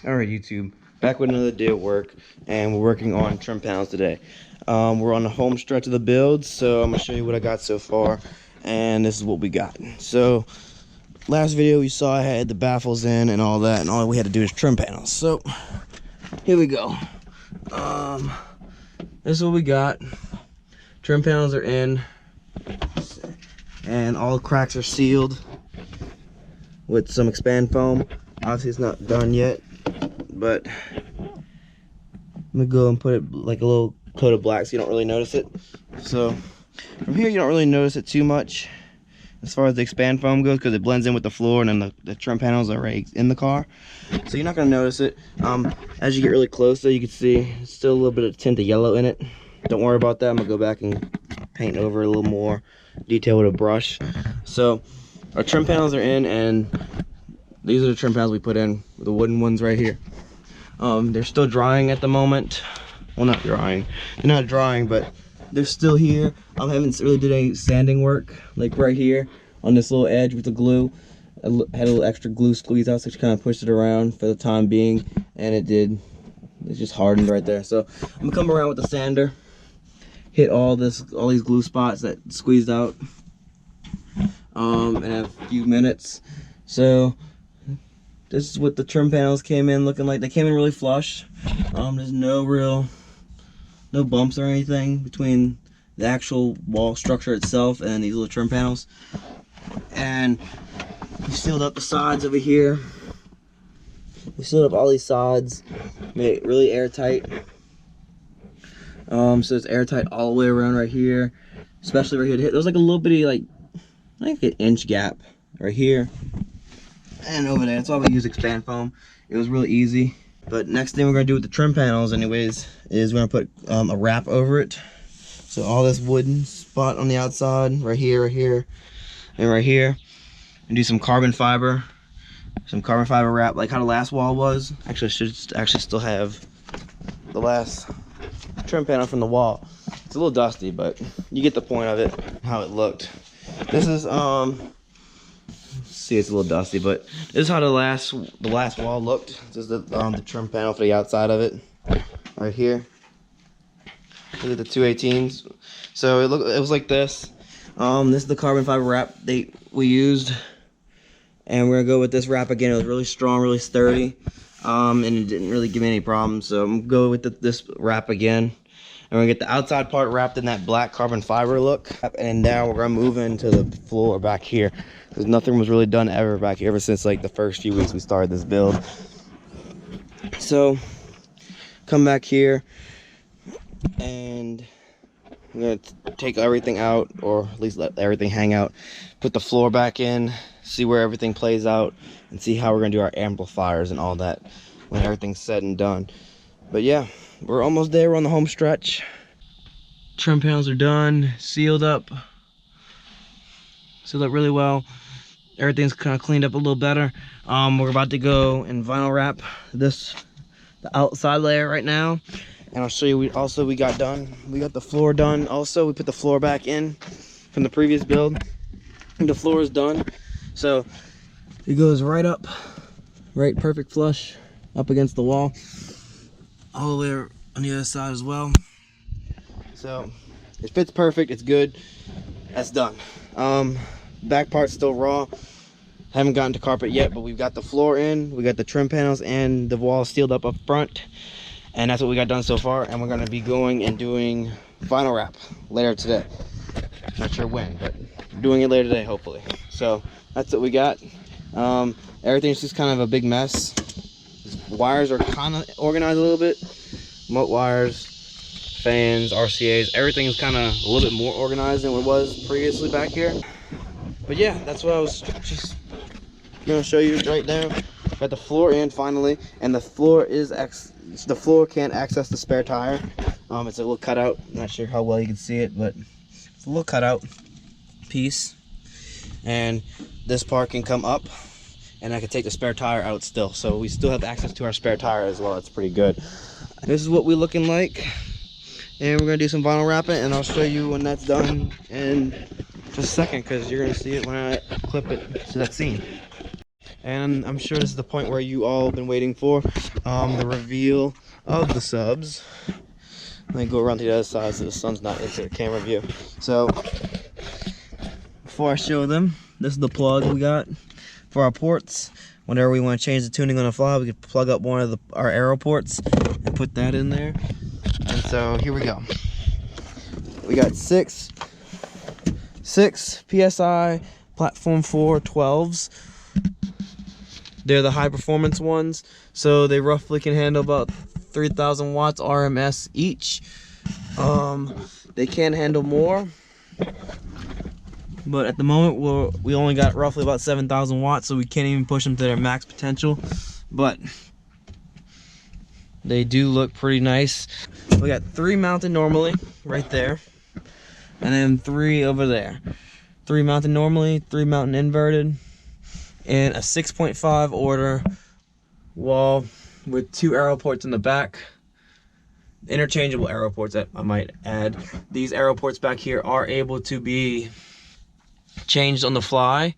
Alright YouTube, back with another day at work, and we're working on trim panels today. We're on the home stretch of the build, so I'm going to show you what I got so far, and this is what we got. So, last video you saw I had the baffles in and all that, and all we had to do is trim panels. So, here we go. This is what we got. Trim panels are in, and all the cracks are sealed with some expand foam. Obviously it's not done yet, but I'm gonna go and put it like a little coat of black so you don't really notice it. So from here you don't really notice it too much as far as the expand foam goes, because it blends in with the floor, and then the trim panels are right in the car, so you're not gonna notice it. As you get really close though, you can see it's still a little bit of tint of yellow in it. Don't worry about that. I'm gonna go back and paint over a little more detail with a brush. So our trim panels are in, and these are the trim panels we put in, the wooden ones right here. They're still drying at the moment. Well, not drying. They're not drying, but they're still here. I haven't really did any sanding work, like right here on this little edge with the glue. I had a little extra glue squeeze out, so I kind of pushed it around for the time being, and it did. It just hardened right there. So I'm gonna come around with the sander, hit all these glue spots that squeezed out in a few minutes. So this is what the trim panels came in looking like. They came in really flush. There's no bumps or anything between the actual wall structure itself and these little trim panels. And we sealed up the sides over here. We sealed up all these sides, made it really airtight. So it's airtight all the way around right here, especially right here. There was like a little bitty, like an inch gap right here and over there. That's why we use expand foam. It was really easy. But next thing we're gonna do with the trim panels anyways is we're gonna put a wrap over it. So all this wooden spot on the outside, right here, and right here, and do some carbon fiber wrap, like how the last wall was. Actually, I should still have the last trim panel from the wall. It's a little dusty, but you get the point of it, how it looked. This is see, it's a little dusty, but this is how the last wall looked. This is the trim panel for the outside of it, right here. These are the 218s. So it was like this. This is the carbon fiber wrap we used, and we're gonna go with this wrap again. It was really strong, really sturdy, and it didn't really give me any problems. So I'm gonna go with this wrap again. And we're gonna get the outside part wrapped in that black carbon fiber look. And now we're gonna move into the floor back here, because nothing was really done back here ever since like the first few weeks we started this build. So come back here, and I'm gonna take everything out, or at least let everything hang out. Put the floor back in, see where everything plays out, and see how we're gonna do our amplifiers and all that when everything's said and done. But yeah, we're almost there. We're on the home stretch. Trim panels are done, sealed up really well. Everything's kind of cleaned up a little better. We're about to go and vinyl wrap the outside layer right now, and I'll show you we got done. We got the floor done. Also, we put the floor back in from the previous build. The floor is done, so it goes right up, right perfect flush up against the wall, all the way on the other side as well. So it fits perfect. It's good. That's done. Back part's still raw. Haven't gotten to carpet yet, but we've got the floor in, we got the trim panels and the wall sealed up front, and that's what we got done so far. And we're going to be going and doing vinyl wrap later today. Not sure when, but doing it later today hopefully. So that's what we got. Everything's just kind of a big mess. Wires are kind of organized a little bit. Moat wires, fans, RCAs, everything is kind of a little bit more organized than what it was previously back here. But yeah, that's what I was just gonna show you right now. Got the floor in finally, and the floor can't access the spare tire. It's a little cutout. Not sure how well you can see it, but it's a little cutout piece, and this part can come up, and I can take the spare tire out still. So we still have access to our spare tire as well. It's pretty good. This is what we're looking like, and we're gonna do some vinyl wrapping, and I'll show you when that's done in just a second, because you're gonna see it when I clip it to that scene. And I'm sure this is the point where you all have been waiting for, the reveal of the subs. Let me go around to the other side so the sun's not into the camera view. So before I show them, this is the plug we got for our ports. Whenever we want to change the tuning on the fly, we can plug up one of our arrow ports and put that in there. And so here we go. We got six PSI Platform 4 12s. They're the high performance ones, so they roughly can handle about 3,000 watts RMS each. They can handle more, but at the moment we only got roughly about 7,000 watts, so we can't even push them to their max potential. But they do look pretty nice. We got 3 mounted normally right there, and then 3 over there. 3 mounted normally, 3 mounted inverted, and a 6.5 order wall with 2 arrow ports in the back. Interchangeable arrow ports, that I might add. These arrow ports back here are able to be changed on the fly,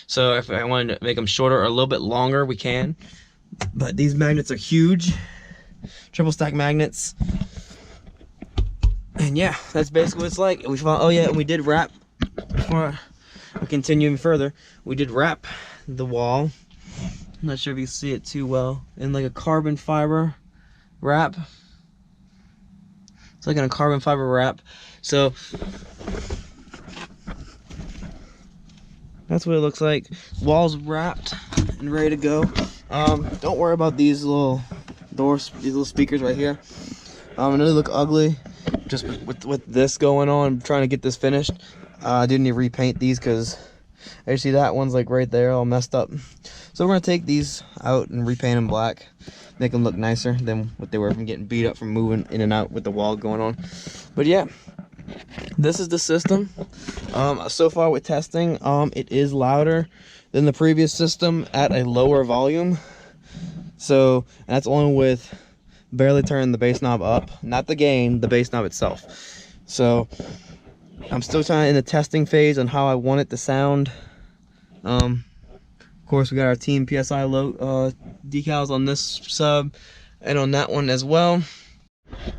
so if I wanted to make them shorter or a little bit longer, we can. But these magnets are huge, triple stack magnets. And yeah, that's basically what it's like. We found, oh yeah, we did wrap, before we continue further, we did wrap the wall. I'm not sure if you see it too well, in like a carbon fiber wrap. It's like in a carbon fiber wrap. So that's what it looks like. Wall's wrapped and ready to go. Don't worry about these little doors, these little speakers right here. I know they look ugly, just with this going on. I'm trying to get this finished. I didn't even repaint these because I see that one's like right there all messed up. So we're gonna take these out and repaint them black, make them look nicer than what they were from getting beat up from moving in and out with the wall going on. But yeah, this is the system. So far with testing, it is louder than the previous system at a lower volume. So that's only with barely turning the bass knob up, not the gain, the bass knob itself. So I'm still trying in the testing phase on how I want it to sound. Of course, we got our Team PSI decals on this sub and on that one as well.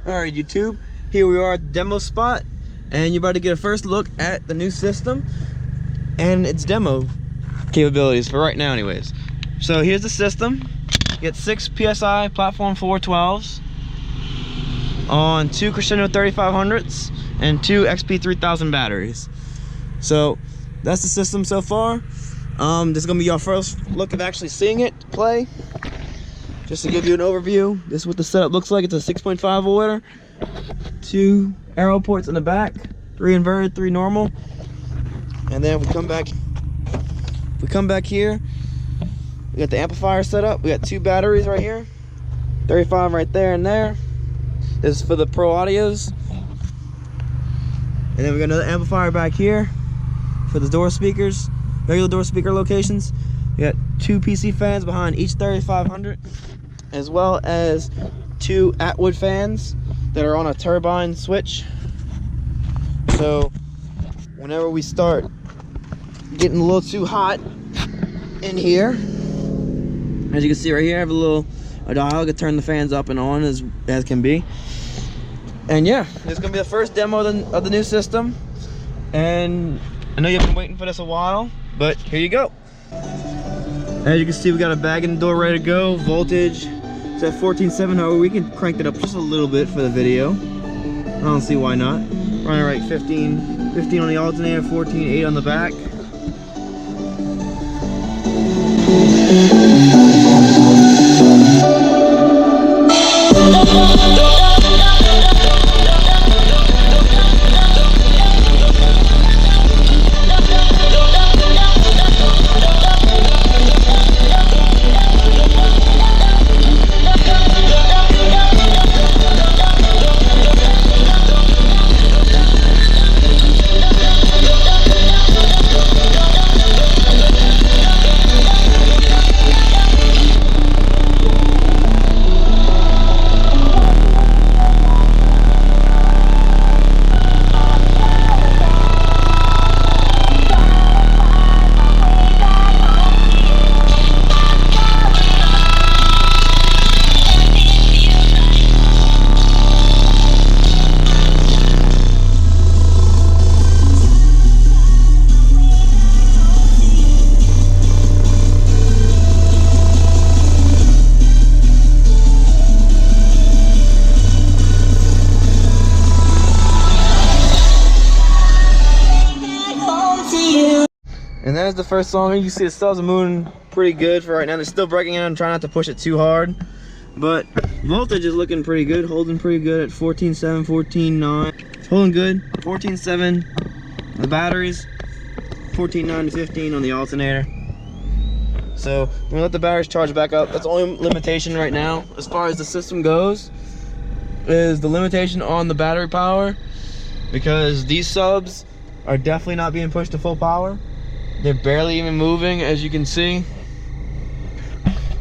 All right, YouTube, here we are at the demo spot, and you're about to get a first look at the new system and its demo capabilities for right now anyways. So here's the system. You get 6 PSI Platform 4 12s on 2 Crescendo 3500s and 2 XP 3000 batteries. So that's the system so far. This is gonna be your first look of actually seeing it play. Just to give you an overview, this is what the setup looks like. It's a 6.5 order, 2 arrow ports in the back, 3 inverted, 3 normal. And then if we come back here, we got the amplifier set up. We got 2 batteries right here, 35 right there and there. This is for the pro audios. And then we got another amplifier back here for the door speakers, regular door speaker locations. We got 2 PC fans behind each 3500, as well as 2 attwood fans that are on a turbine switch. So whenever we start getting a little too hot in here, as you can see right here, I have a dial. I can turn the fans up and on as can be. And yeah, this is gonna be the first demo of the new system. And I know you've been waiting for this a while, but here you go. As you can see, we got a bag in the door ready to go. Voltage, it's at 14.7. However, we can crank it up just a little bit for the video. I don't see why not. Running right 15 on the alternator, 14.8 on the back. there's the first song. You can see the subs are moving pretty good for right now. They're still breaking in. I'm trying not to push it too hard. But voltage is looking pretty good, holding pretty good at 14.7, 14.9. It's holding good. 14.7 on the batteries, 14.9 to 15 on the alternator. So I'm gonna let the batteries charge back up. That's the only limitation right now as far as the system goes, is the limitation on the battery power, because these subs are definitely not being pushed to full power. They're barely even moving, as you can see.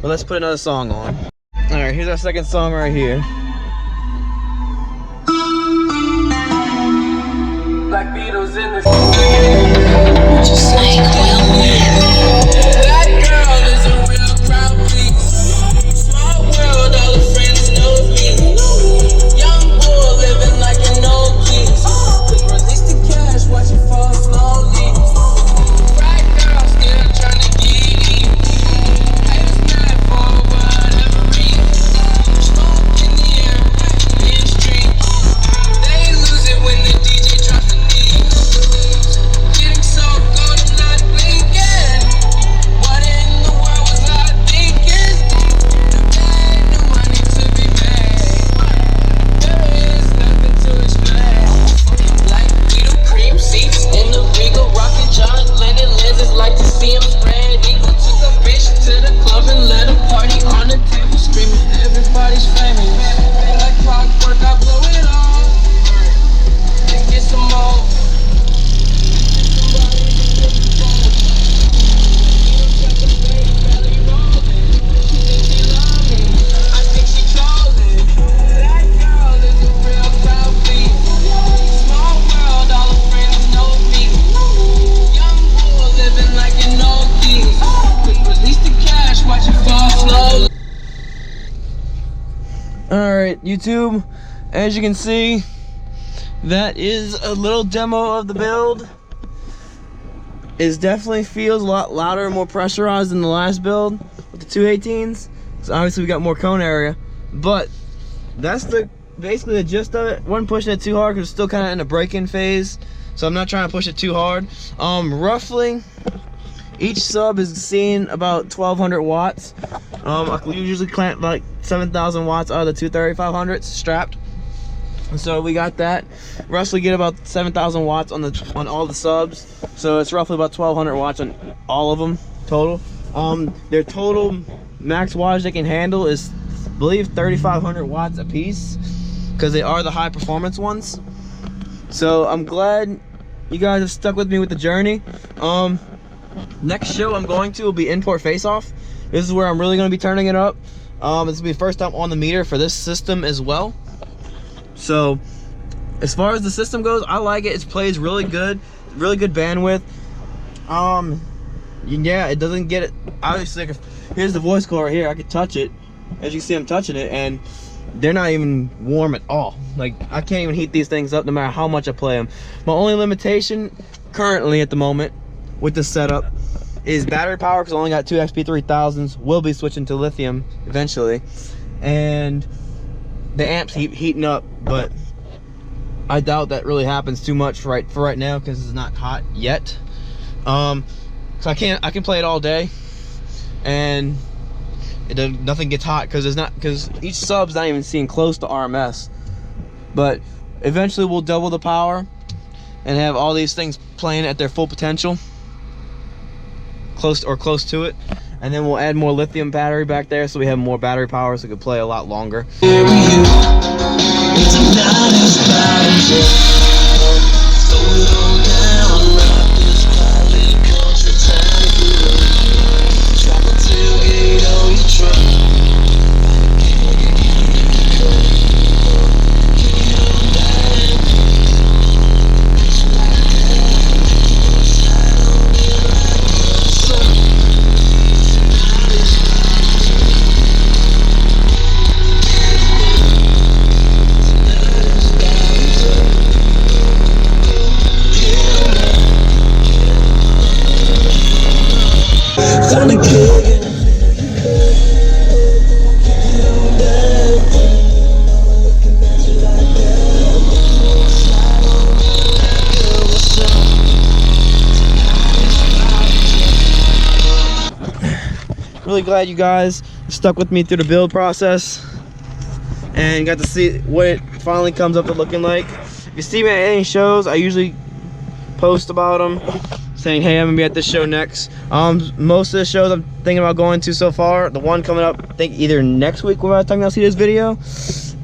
But let's put another song on. All right, here's our second song right here. Black Beatles in the just like that girl is a real crowd, please. Small world, all the friends know me. Young boy living like an old geez. Release the cash, watch it fall slowly. Right girl still trying to get it. Haters mad for whatever reason. Smoke in the air, in the street. They lose it when the DJ drops the beat. Getting so cold, I'm not blinking. What in the world was I thinking? No money to be made. There is nothing to explain. Like Beetle cream seats in the Regal, rocking John Lennon lenses, like to see him spread equal. Took a bitch to the club and let a party on the table, screaming everybody's famous. Like clockwork, I blow it all and get some more. Alright, YouTube, as you can see, that is a little demo of the build. It definitely feels a lot louder and more pressurized than the last build with the 218s. So obviously we got more cone area, but that's basically the gist of it. Wasn't pushing it too hard because it's still kind of in a break-in phase, so I'm not trying to push it too hard. Roughly, each sub is seeing about 1200 watts. I usually clamp like 7,000 watts out of the 23500s strapped. And so we got that. Roughly get about 7,000 watts on all the subs. So it's roughly about 1,200 watts on all of them total. Their total max wattage they can handle is, I believe, 3,500 watts a piece, because they are the high performance ones. So I'm glad you guys have stuck with me with the journey. Next show I'm going to will be Import Face Off. This is where I'm really going to be turning it up. This will be the first time on the meter for this system as well. So as far as the system goes, I like it. It plays really good bandwidth. Yeah, it doesn't get it. Obviously, here's the voice coil right here. I can touch it. As you can see, I'm touching it, and they're not even warm at all. Like, I can't even heat these things up no matter how much I play them. My only limitation currently at the moment with this setup is battery power, because I only got 2 XP3000s. Will be switching to lithium eventually, and the amps heating up, but I doubt that really happens too much for right now because it's not hot yet. So I can play it all day, and nothing gets hot because each sub's not even seeing close to RMS. But eventually we'll double the power and have all these things playing at their full potential, close to it, and then we'll add more lithium battery back there so we have more battery power so we can play a lot longer. really glad you guys stuck with me through the build process and got to see what it finally comes up to looking like. If you see me at any shows, I usually post about them, saying, hey, I'm gonna be at this show next. Most of the shows I'm thinking about going to so far, the one coming up, I think either next week when by the time y'all see this video,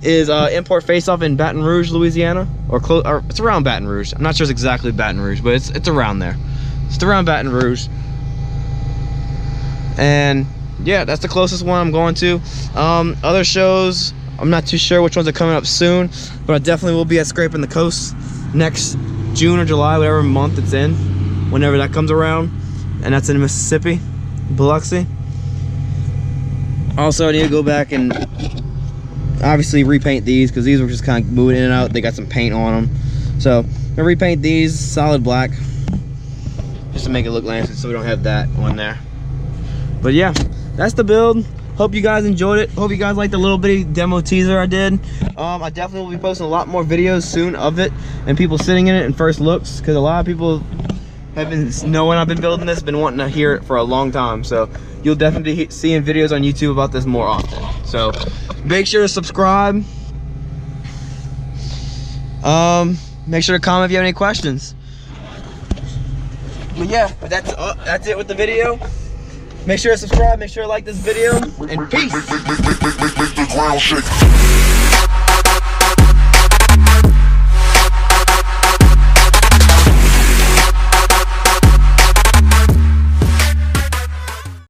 is Import Face Off in Baton Rouge, Louisiana, or it's around Baton Rouge. I'm not sure it's exactly Baton Rouge, but it's around there. It's around Baton Rouge. And yeah, that's the closest one I'm going to. Other shows, I'm not too sure which ones are coming up soon, but I definitely will be at Scraping the Coast next June or July, whatever month it's in, whenever that comes around, and that's in Mississippi, Biloxi. Also, I need to go back and obviously repaint these, because these were just kind of moving in and out. They got some paint on them, so I'm gonna repaint these solid black just to make it look nice, so we don't have that on there. But yeah, that's the build. Hope you guys enjoyed it. Hope you guys liked the little bitty demo teaser I did. I definitely will be posting a lot more videos soon of it and people sitting in it and first looks, because a lot of people have been knowing I've been building this, been wanting to hear it for a long time. So you'll definitely be seeing videos on YouTube about this more often. So make sure to subscribe. Make sure to comment if you have any questions. But yeah, that's it with the video. Make sure to subscribe, make sure to like this video, and peace.